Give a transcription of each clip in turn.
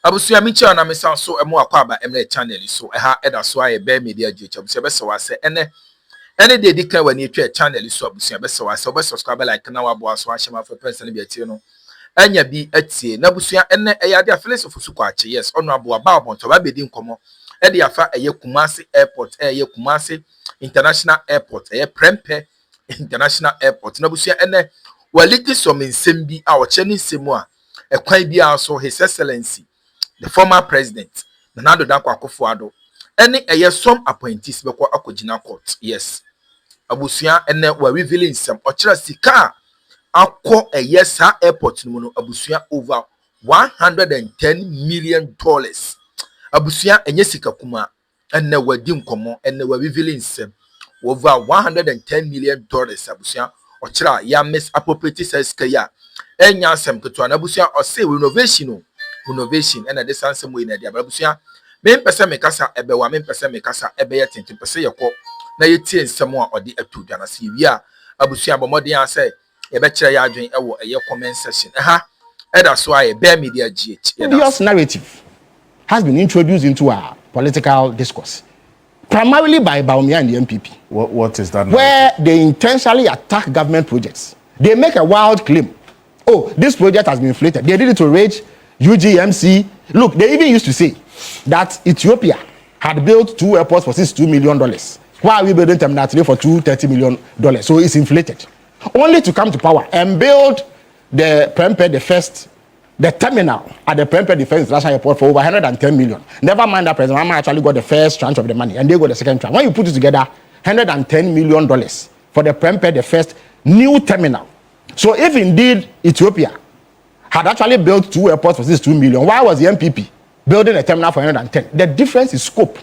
Abusuya mincha na mesa so emu akwa ba emre channel so ha eda so aye be media gh abusuya be se wase ene de dika wani etwa channel so abusuya be se wase obe subscribe like na wabo aso ahema for person be atie no anya bi atie na abusuya ene eyade afele so fusu kwa ache yes ono abo aba abonto ba bedi nkomo ede afa eye Kumasi airport eye Kumasi international airport eye Prempeh international airport na abusuya ene waliti so mensem bi a o che ni nsemu a ekwan bi aso his excellency the former president Nana Addo Akufo-Addo any some appointees beko akogina court yes abusuya ene wa revealing some ochira sika akọ sa airport no no abusuya over $110 million abusuya enye sika kuma ene wadi nkomo ene wa revealing some over $110 million abusuya ochira ya misappropriate sika ya enya sem keto na abusuya o say renovation and the sansom way na dia abusuya me mpese mekasa ebewa me mpese mekasa ebe ye tente pese yekọ na yetie nsem a odi atudwa na se wi a abusuya bomode ya say ebe kire ya adwen ewo eye comment section ha eda so aye be media gh this narrative has been introduced into our political discourse primarily by Bawumia and the MPP. What is that narrative? Where they intentionally attack government projects. They make a wild claim. Oh, this project has been inflated. They did it to rage UGMC. Look, they even used to say that Ethiopia had built 2 airports for $62 million. Why are we building Terminal 3 for $230 million? So it's inflated. Only to come to power and build the Prempeh, the terminal at the Prempeh Defense International Airport for over $110 million. Never mind that President Mama actually got the first tranche of the money and they got the second tranche. When you put it together, $110 million for the Prempeh, the first new terminal. So if indeed Ethiopia had actually built 2 airports for $62 million, why was the MPP building a terminal for 110? The difference is scope.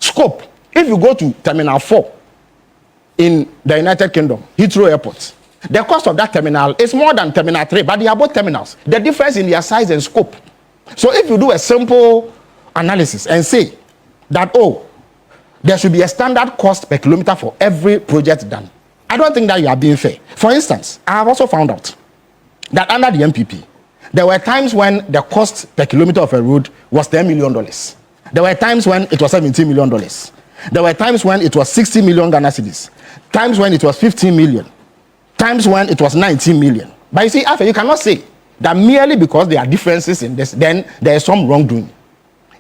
Scope. If you go to Terminal 4 in the United Kingdom, Heathrow Airport, the cost of that terminal is more than Terminal 3, but they are both terminals. The difference in their size and scope. So if you do a simple analysis and say that, oh, there should be a standard cost per kilometer for every project done, I don't think that you are being fair. For instance, I have also found out that under the MPP, there were times when the cost per kilometer of a road was $10 million. There were times when it was $17 million. There were times when it was 60 million Ghana cedis. Times when it was 15 million. Times when it was 19 million. But you see, after you cannot say that merely because there are differences in this, then there is some wrongdoing.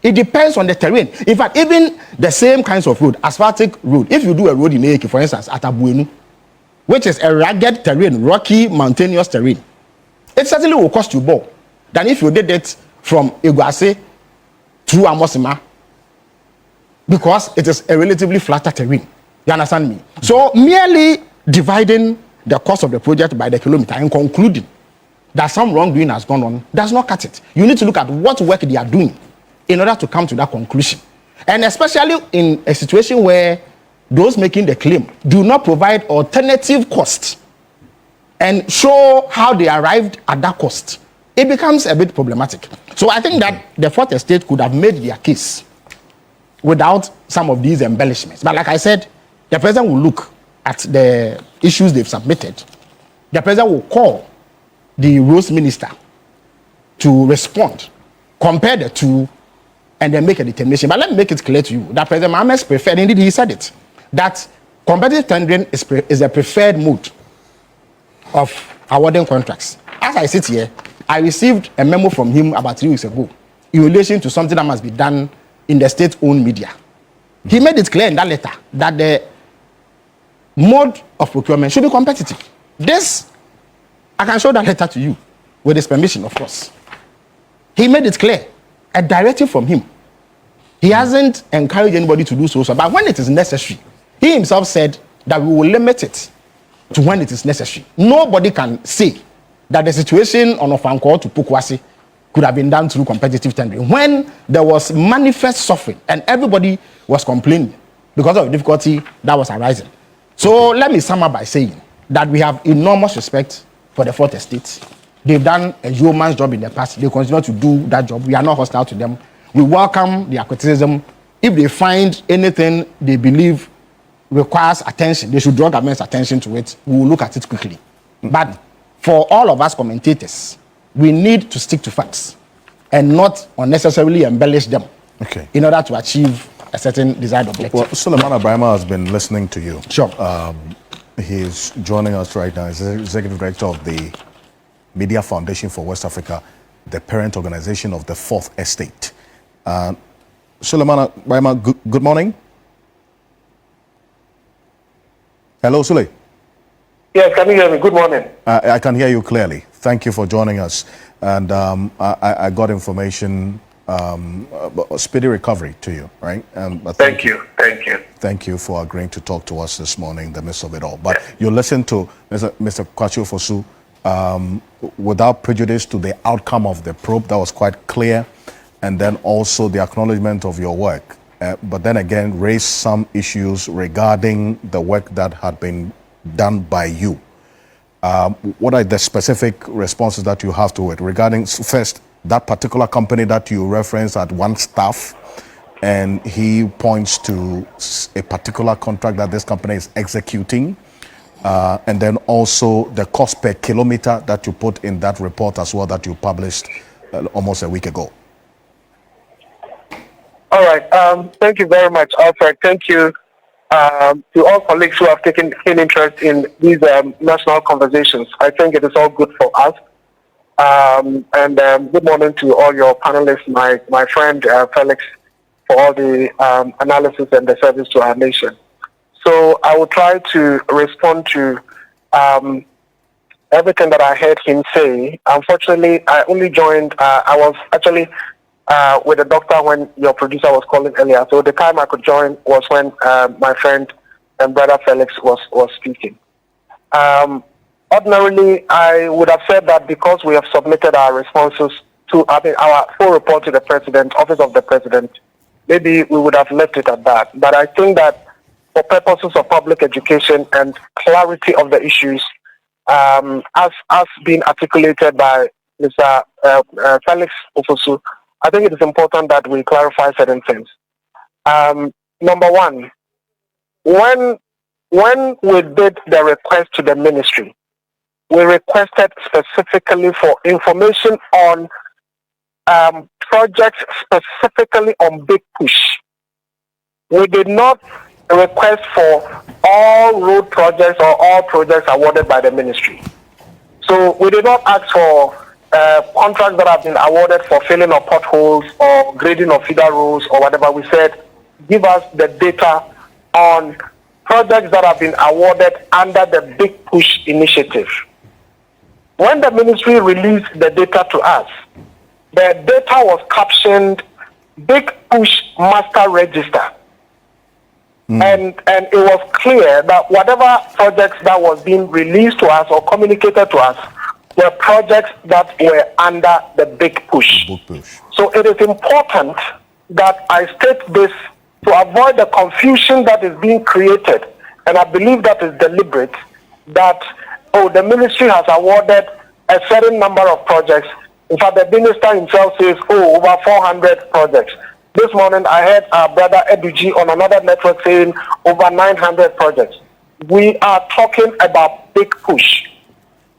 It depends on the terrain. In fact, even the same kinds of road, asphaltic road, if you do a road in Eke, for instance, at Abuenu, which is a rugged terrain, rocky, mountainous terrain, it certainly will cost you more than if you did it from Iguase through Amosima, because it is a relatively flatter terrain. You understand me? So merely dividing the cost of the project by the kilometer and concluding that some wrongdoing has gone on does not cut it. You need to look at what work they are doing in order to come to that conclusion. And especially in a situation where those making the claim do not provide alternative cost and show how they arrived at that cost, it becomes a bit problematic. So I think that the Fourth Estate could have made their case without some of these embellishments. But like I said, the president will look at the issues they've submitted. The president will call the roads minister to respond, compare the two, and then make a determination. But let me make it clear to you that President Mohamed preferred, indeed he said it, that competitive tendering is a preferred mode of awarding contracts. As I sit here, I received a memo from him about 3 weeks ago in relation to something that must be done in the state-owned media. He made it clear in that letter that the mode of procurement should be competitive. This, I can show that letter to you with his permission, of course. He made it clear, a directive from him. He hasn't encouraged anybody to do so, but when it is necessary, he himself said that we will limit it to when it is necessary. Nobody can say that the situation on Ofankor to Pokwasi could have been done through competitive tendering when there was manifest suffering and everybody was complaining because of the difficulty that was arising. So let me sum up by saying that we have enormous respect for the Fourth Estate. They've done a yeoman's job in the past. They continue to do that job. We are not hostile to them. We welcome their criticism. If they find anything they believe requires attention, they should draw government's attention to it. We will look at it quickly. But for all of us commentators, we need to stick to facts and not unnecessarily embellish them in order to achieve a certain desired objective. Well, Suleiman Abrahama has been listening to you. Sure. He's joining us right now. He's the Executive Director of the Media Foundation for West Africa, the parent organization of the Fourth Estate. Suleiman Abrahama, good morning. Hello, Sule. Yes, can you hear me? Good morning. I can hear you clearly. Thank you for joining us. And I got information, a speedy recovery to you, right? Thank you. Thank you for agreeing to talk to us this morning in the midst of it all. But you listened to Mr. Kwachu Fosu without prejudice to the outcome of the probe. That was quite clear. And then also the acknowledgement of your work. But then again, raised some issues regarding the work that had been done by you. What are the specific responses that you have to it regarding, first, that particular company that you referenced had one staff, and he points to a particular contract that this company is executing, and then also the cost per kilometer that you put in that report as well that you published almost a week ago. All right. Thank you very much, Alfred. Thank you to all colleagues who have taken keen interest in these national conversations. I think it is all good for us. And good morning to all your panelists, my friend Felix, for all the analysis and the service to our nation. So I will try to respond to everything that I heard him say. Unfortunately, I only joined, I was actually with the doctor when your producer was calling earlier. So the time I could join was when my friend and brother Felix was speaking. Ordinarily, I would have said that because we have submitted our responses to our full report to the President, Office of the President, maybe we would have left it at that. But I think that for purposes of public education and clarity of the issues, as being articulated by Mr. Felix Ofosu, I think it is important that we clarify certain things. Number one, when we did the request to the ministry, we requested specifically for information on projects specifically on Big Push. We did not request for all road projects or all projects awarded by the ministry. So we did not ask for contracts that have been awarded for filling of potholes or grading of feeder roads or whatever. We said, give us the data on projects that have been awarded under the Big Push initiative. When the ministry released the data to us, the data was captioned Big Push Master Register. And it was clear that whatever projects that was being released to us or communicated to us were projects that were under the Big Push. So it is important that I state this to avoid the confusion that is being created, and I believe that is deliberate, that, the ministry has awarded a certain number of projects. In fact, the minister himself says, over 400 projects. This morning, I heard our brother Eduji on another network saying over 900 projects. We are talking about Big Push.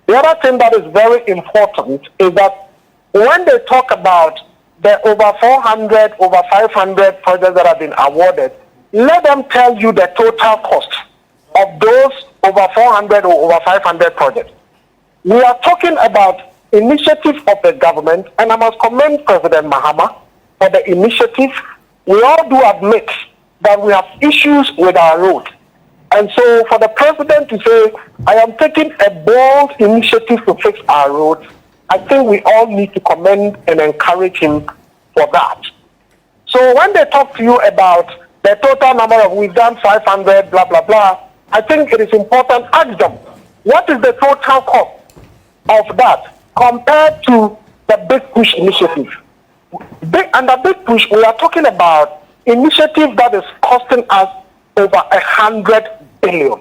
The other thing that is very important is that when they talk about the over 400, over 500 projects that have been awarded, let them tell you the total cost of those over 400 or over 500 projects. We are talking about initiative of the government, and I must commend President Mahama for the initiative. We all do admit that we have issues with our road. And so for the president to say, I am taking a bold initiative to fix our roads, I think we all need to commend and encourage him for that. So when they talk to you about the total number of, we've done 500, blah, blah, blah, I think it is important, ask them, what is the total cost of that compared to the Big Push initiative? Under Big Push, we are talking about initiative that is costing us over 100 billion.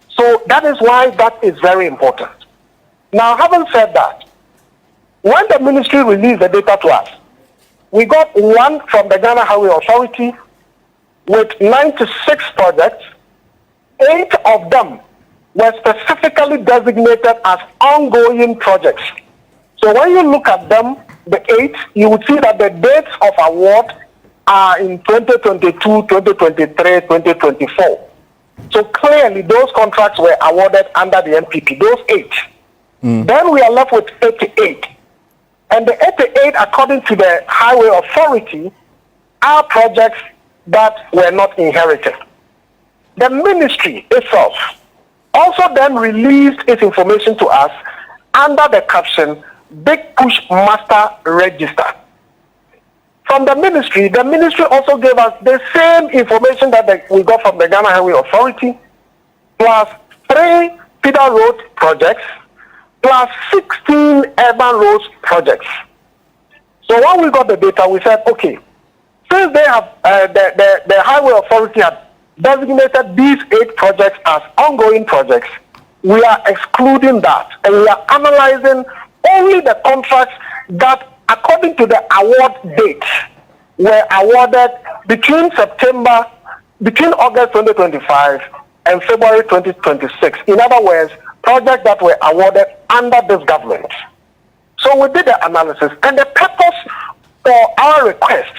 So that is why that is very important. Now, having said that, when the ministry released the data to us, we got one from the Ghana Highway Authority with 96 projects. 8 of them were specifically designated as ongoing projects. So when you look at them, the 8th, you would see that the dates of award are in 2022, 2023, 2024. So clearly, those contracts were awarded under the NPP, those 8. Then we are left with 88. And the 88, according to the Highway Authority, are projects that were not inherited. The ministry itself also then released its information to us under the caption, Big Push Master Register. From the ministry also gave us the same information that we got from the Ghana Highway Authority, plus 3 feeder road projects, plus 16 urban roads projects. So when we got the data, we said, okay, since they have the Highway Authority had designated these 8 projects as ongoing projects, we are excluding that, and we are analyzing only the contracts that, according to the award dates, were awarded between August 2025 and February 2026. In other words, projects that were awarded under this government. So we did the analysis, and the purpose for our request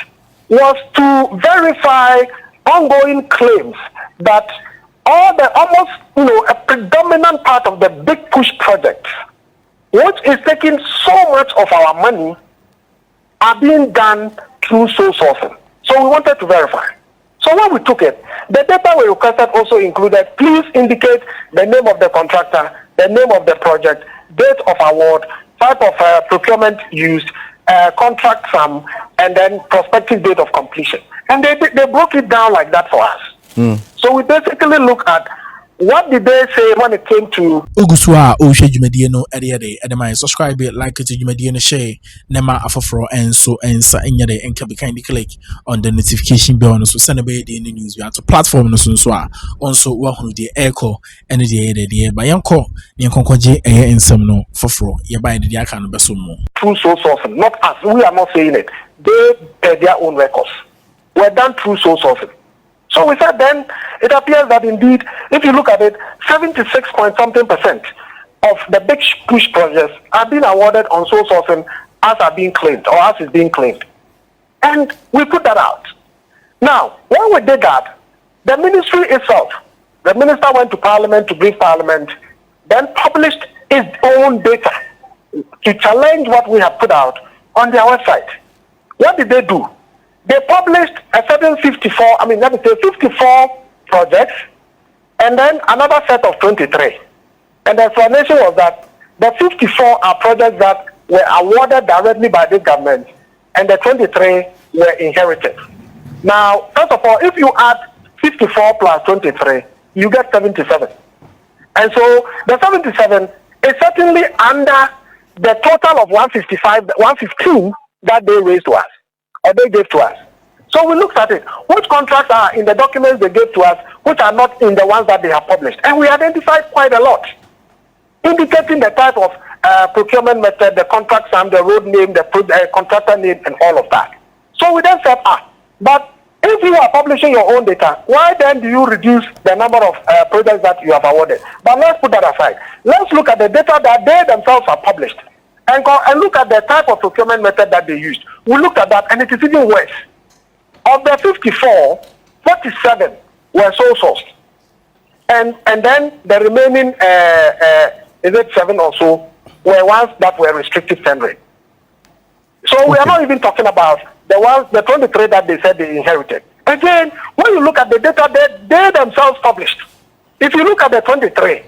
was to verify ongoing claims that a predominant part of the Big Push projects, which is taking so much of our money, are being done through sole sourcing. So we wanted to verify. So when we took it, the data we requested also included, please indicate the name of the contractor, the name of the project, date of award, type of procurement used, contract sum, and then prospective date of completion. And they broke it down like that for us. So we basically look at what did they say when it came to Oguswa o hwe dwumadie no ede my subscribe like to dwumadie no share nema afoforo enso ensa enyede enka be kind click on the notification bell no so send be the news we are to platform no so a onso wa hunu de echo ene de ede ba yanko ne konkoje eye ensam no foforo ye ba de aka no beso mo through source sourcing, not us. We are not saying it. They pay their own records. We're done through source sourcing. So we said then it appears that indeed, if you look at it, 76.something% of the Big Push projects are being awarded on sole sourcing as are being claimed, or as is being claimed. And we put that out. Now, when we did that, the ministry itself, the minister went to Parliament to brief Parliament, then published its own data to challenge what we have put out on their website. What did they do? They published a certain 54 projects, and then another set of 23. And the explanation was that the 54 are projects that were awarded directly by this government, and the 23 were inherited. Now, first of all, if you add 54 plus 23, you get 77. And so the 77 is certainly under the total of 115 that they raised to us, or they gave to us. So we looked at it. Which contracts are in the documents they gave to us, which are not in the ones that they have published? And we identified quite a lot, indicating the type of procurement method, the contract sum, the road name, the contractor name, and all of that. So we then said, but if you are publishing your own data, why then do you reduce the number of projects that you have awarded? But let's put that aside. Let's look at the data that they themselves have published, and look at the type of procurement method that they used. We looked at that, and it is even worse. Of the 54, 47 were sole sourced, and then the remaining 7 or so were ones that were restricted tendering. So we are not even talking about the 23 that they said they inherited. Again, when you look at the data that they themselves published, if you look at the 23,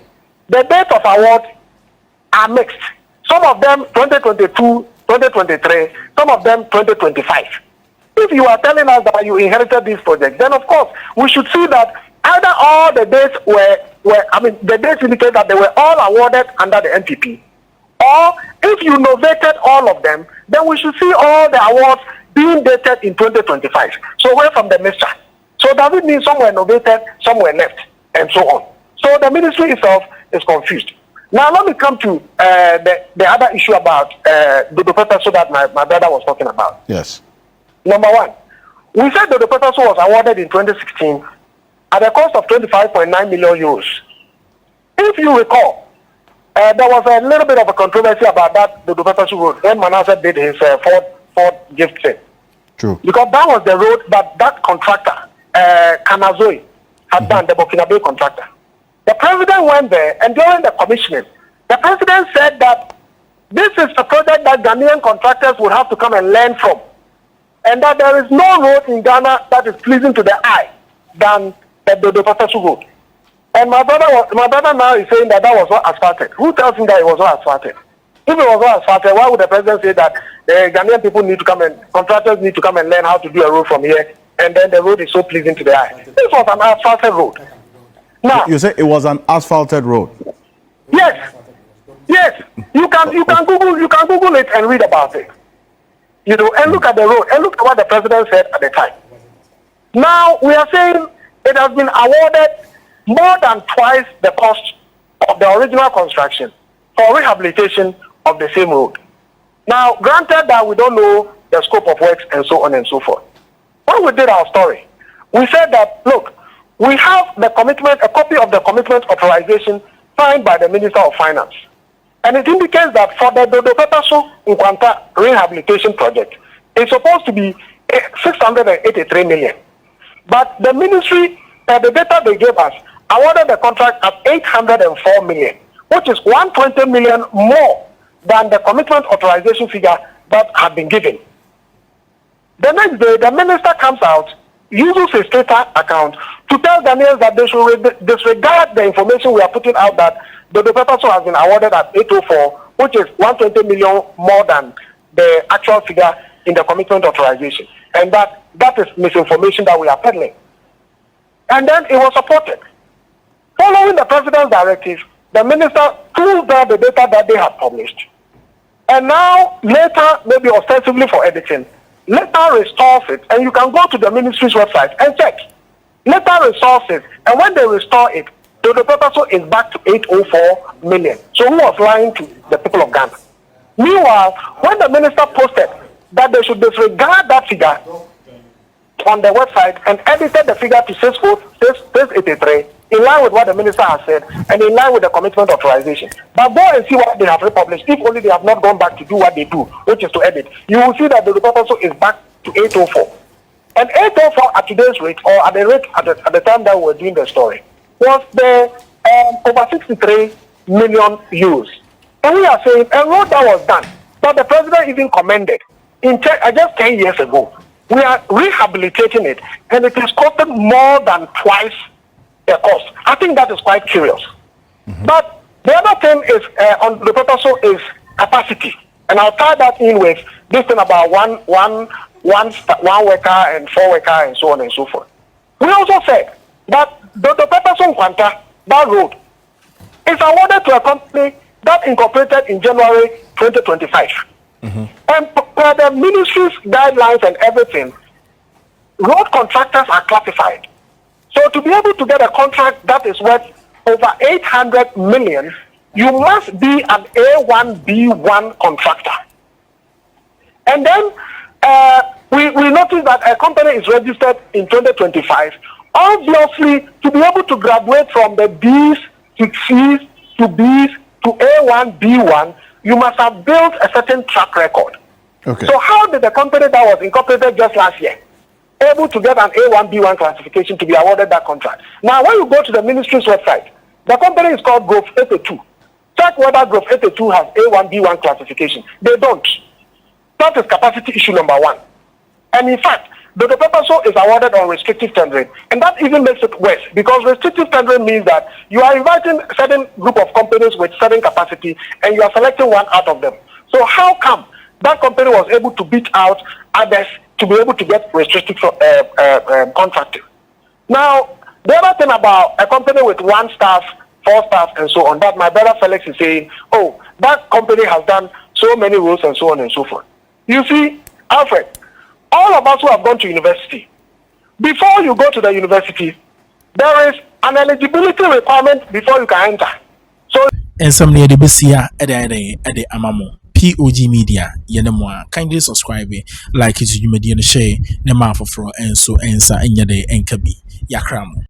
the date of award are mixed. Some of them 2022, 2023, some of them 2025. If you are telling us that you inherited these projects, then of course we should see that either all the dates the dates indicate that they were all awarded under the NPP, or if you novated all of them, then we should see all the awards being dated in 2025. So away from the mixture. So does it mean some were novated, some were left, and so on? So the ministry itself is confused. Now let me come to the other issue about the Peterson that my brother was talking about. Yes. Number one, we said that the Peterson was awarded in 2016 at a cost of 25.9 million euros. If you recall, there was a little bit of a controversy about that the Dupetasu road when Manasseh did his Ford gift thing. True. Because that was the road that contractor, Kanazoi, had done, the Burkina Bay contractor. The president went there, and during the commissioning, the president said that this is a project that Ghanaian contractors would have to come and learn from, and that there is no road in Ghana that is pleasing to the eye than the Dupetasu road. And my brother now is saying that was not asphalted. Who tells him that it was not asphalted? If it was not asphalted, why would the president say that Ghanaian people need to come and contractors need to come and learn how to do a road from here, and then the road is so pleasing to the eye? This was an asphalted road. Now You say it was an asphalted road. yes, you can Google it and read about it. And look at the road and look at what the president said at the time. Now we are saying it has been awarded more than twice the cost of the original construction for rehabilitation of the same road. Now, granted that we don't know the scope of works and so on and so forth. When we did our story, we said that, look, we have the commitment, a copy of the commitment authorization signed by the Minister of Finance. And it indicates that for the Dodopetaso Nkwanta rehabilitation project, it's supposed to be 683 million. But the ministry, the data they gave us, awarded the contract at 804 million, which is 120 million more than the commitment authorization figure that had been given. The next day, the minister comes out, uses his Twitter account to tell Ghanaians that they should disregard the information we are putting out that the Dopetaso has been awarded at 804, which is 120 million more than the actual figure in the commitment authorization. And that is misinformation that we are peddling. And then it was supported. Following the president's directive, the minister closed down the data that they had published. And now, later, maybe ostensibly for editing, later restores it, and you can go to the ministry's website and check. Later restores it, and when they restore it, the proposal is back to 804 million. So who was lying to the people of Ghana? Meanwhile, when the minister posted that they should disregard that figure on the website and edited the figure to 683, in line with what the minister has said and in line with the commitment authorization. But go and see what they have republished. If only they have not gone back to do what they do, which is to edit, you will see that the proposal is back to 804. And 804 at today's rate, or at the rate at the time that we were doing the story, was the over 63 million euros. And we are saying a road that was done, but the president even commended just 10 years ago. We are rehabilitating it, and it is costed more than twice the cost. I think that is quite curious. Mm-hmm. But the other thing is on the proposal is capacity, and I'll tie that in with this thing about one worker and 4 worker and so on and so forth. We also said that the proposal Nkwanta, that road, is awarded to a company that incorporated in January 2025. Mm-hmm. And per the ministry's guidelines and everything, road contractors are classified. So to be able to get a contract that is worth over 800 million, you must be an A1B1 contractor. And then we noticed that a company is registered in 2025. Obviously, to be able to graduate from the Bs to Cs to Bs to A1, B1, you must have built a certain track record. Okay. So how did the company that was incorporated just last year able to get an A1, B1 classification to be awarded that contract? Now, when you go to the ministry's website, the company is called Growth 82. Check whether Growth 82 has A1, B1 classification. They don't. That is capacity issue number 1. And in fact, the proposal is awarded on restrictive tendering. And that even makes it worse, because restrictive tendering means that you are inviting a certain group of companies with certain capacity and you are selecting one out of them. So how come that company was able to beat out others to be able to get restrictive contracting? Now, the other thing about a company with 1 staff, 4 staff, and so on, that my brother Felix is saying, oh, that company has done so many roads and so on and so forth. You see, Alfred, all of us who have gone to university, before you go to the university, there is an eligibility requirement before you can enter. So, and some near the Bessia at the Amamo. POG Media, Yenemwa, kindly subscribe, like it to you, Median Share, Nema for and so answer in your day and Kabi, Akroma.